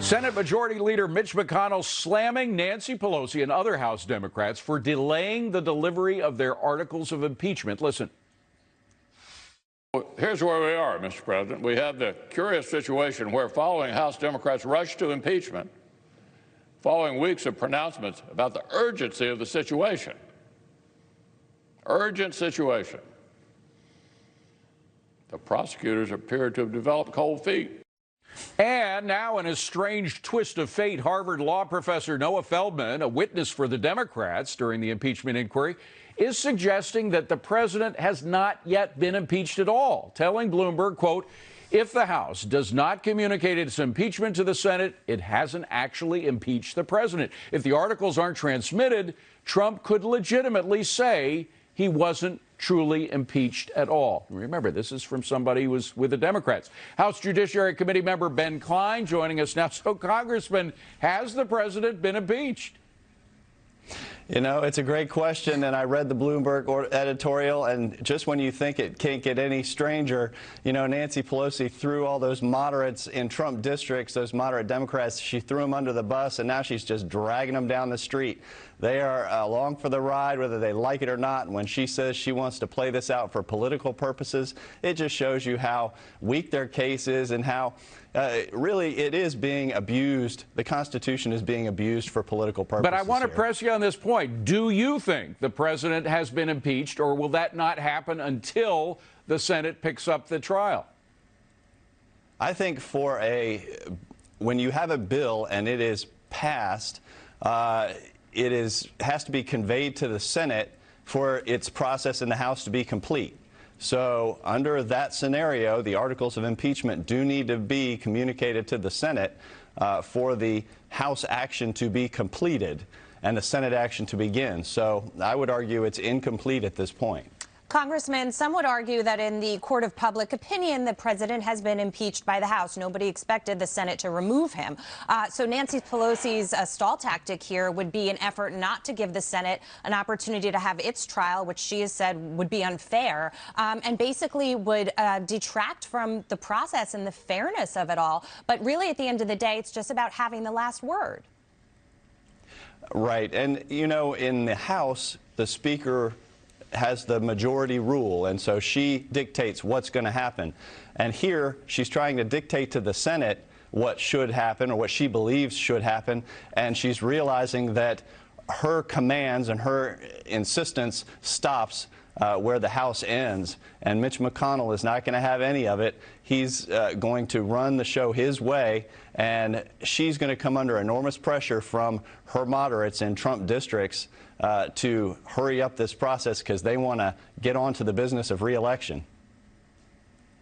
Senate Majority Leader Mitch McConnell slamming Nancy Pelosi and other House Democrats for delaying the delivery of their articles of impeachment. Listen. Here's where we are, Mr. President. We have the curious situation where following House Democrats' rush to impeachment, following weeks of pronouncements about the urgency of the situation, the prosecutors appear to have developed cold feet. And now, in a strange twist of fate, Harvard law professor Noah Feldman, a witness for the Democrats during the impeachment inquiry, is suggesting that the president has not yet been impeached at all, telling Bloomberg, quote, if the House does not communicate its impeachment to the Senate, it hasn't actually impeached the president. If the articles aren't transmitted, Trump could legitimately say he wasn't truly impeached at all. Remember, this is from somebody who was with the Democrats. House Judiciary Committee member Ben Cline joining us now. So, Congressman, has the president been impeached? You know, it's a great question, and I read the Bloomberg editorial, and just when you think it can't get any stranger, you know, Nancy Pelosi threw all those moderates in Trump districts, those moderate Democrats, she threw them under the bus, and now she's just dragging them down the street. They are along for the ride, whether they like it or not. And when she says she wants to play this out for political purposes, it just shows you how weak their case is and how really it is being abused. The Constitution is being abused for political purposes. But I want to press you on this point. Do you think the president has been impeached, or will that not happen until the Senate picks up the trial? I think when you have a bill and it is passed, it has to be conveyed to the Senate for its process in the House to be complete. So under that scenario, the articles of impeachment do need to be communicated to the Senate for the House action to be completed and the Senate action to begin. So I would argue it's incomplete at this point. Congressman, some would argue that in the court of public opinion, the president has been impeached by the House. Nobody expected the Senate to remove him. So Nancy Pelosi's stall tactic here would be an effort not to give the Senate an opportunity to have its trial, which she has said would be unfair, and basically would detract from the process and the fairness of it all. But really, at the end of the day, it's just about having the last word. Right. And, you know, in the House, the Speaker has the majority rule, and so she dictates what's going to happen. And here she's trying to dictate to the Senate what should happen or what she believes should happen, and she's realizing that her commands and her insistence stops where the House ends, and Mitch McConnell is not going to have any of it. He's going to run the show his way, and she's going to come under enormous pressure from her moderates in Trump districts to hurry up this process because they want to get on to the business of re-election.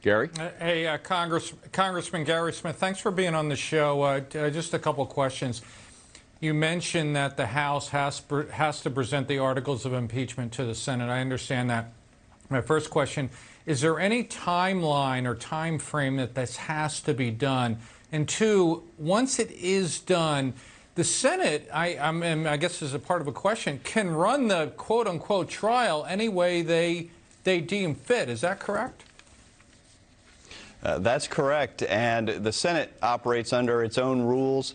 Gary? Hey, Congressman Gary Smith, thanks for being on the show. Just a couple questions. You mentioned that the House has to present the articles of impeachment to the Senate. I understand that. My first question, is there any timeline or time frame that this has to be done? And two, once it is done, the Senate, I guess as a part of a question, can run the quote-unquote trial any way they deem fit. Is that correct? That's correct, and the Senate operates under its own rules.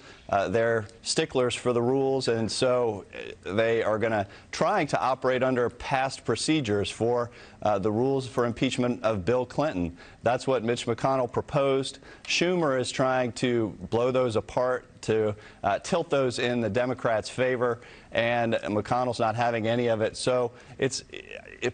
They're sticklers for the rules, and so they are trying to operate under past procedures for the rules for impeachment of Bill Clinton. That's what Mitch McConnell proposed. Schumer is trying to blow those apart, to tilt those in the Democrats' favor, and McConnell's not having any of it. So it's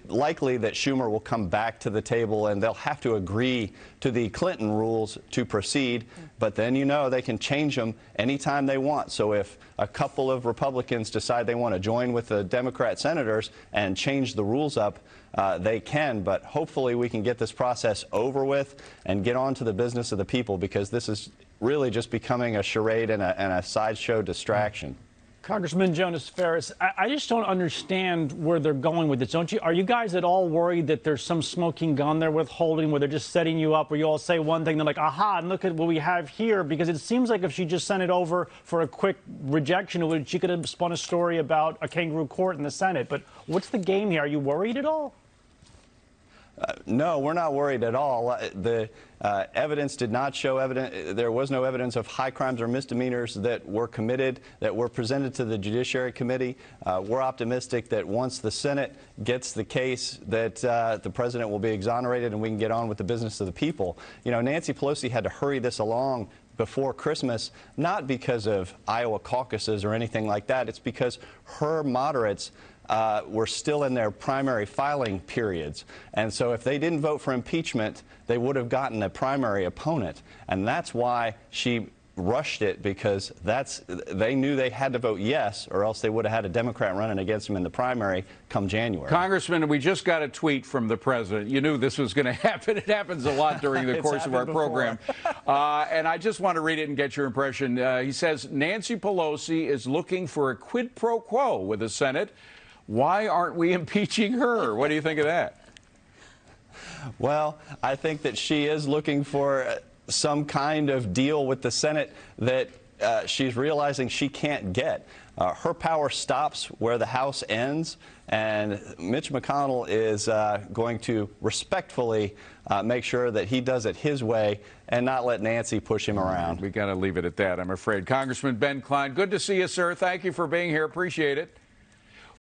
likely that Schumer will come back to the table and they'll have to agree to the Clinton rules to proceed. But then, you know, they can change them anytime they want. So if a couple of Republicans decide they want to join with the Democrat senators and change the rules up, they can. But hopefully we can get this process over with and get on to the business of the people, because this is really just becoming a charade and a sideshow distraction. Congressman Jonas Farr, I just don't understand where they're going with this, don't you? Are you guys at all worried that there's some smoking gun they're withholding, where they're just setting you up, where you all say one thing, they're like, aha, and look at what we have here? Because it seems like if she just sent it over for a quick rejection, she could have spun a story about a kangaroo court in the Senate. But what's the game here? Are you worried at all? No, we're not worried at all. The evidence did not show there was no evidence of high crimes or misdemeanors that were committed, that were presented to the Judiciary Committee. We're optimistic that once the Senate gets the case, that the president will be exonerated and we can get on with the business of the people. You know, Nancy Pelosi had to hurry this along before Christmas, not because of Iowa caucuses or anything like that. It's because her moderates were still in their primary filing periods. And so if they didn't vote for impeachment, they would have gotten a primary opponent. And that's why she rushed it, because they knew they had to vote yes, or else they would have had a Democrat running against them in the primary come January. Congressman, we just got a tweet from the president. You knew this was going to happen. It happens a lot during the course of our program. And I just want to read it and get your impression. He says, Nancy Pelosi is looking for a quid pro quo with the Senate. Why aren't we impeaching her? What do you think of that? Well, I think that she is looking for some kind of deal with the Senate that she's realizing she can't get. Her power stops where the House ends, and Mitch McConnell is going to respectfully make sure that he does it his way and not let Nancy push him around. We got to leave it at that, I'm afraid. Congressman Ben Cline, good to see you, sir. Thank you for being here. Appreciate it.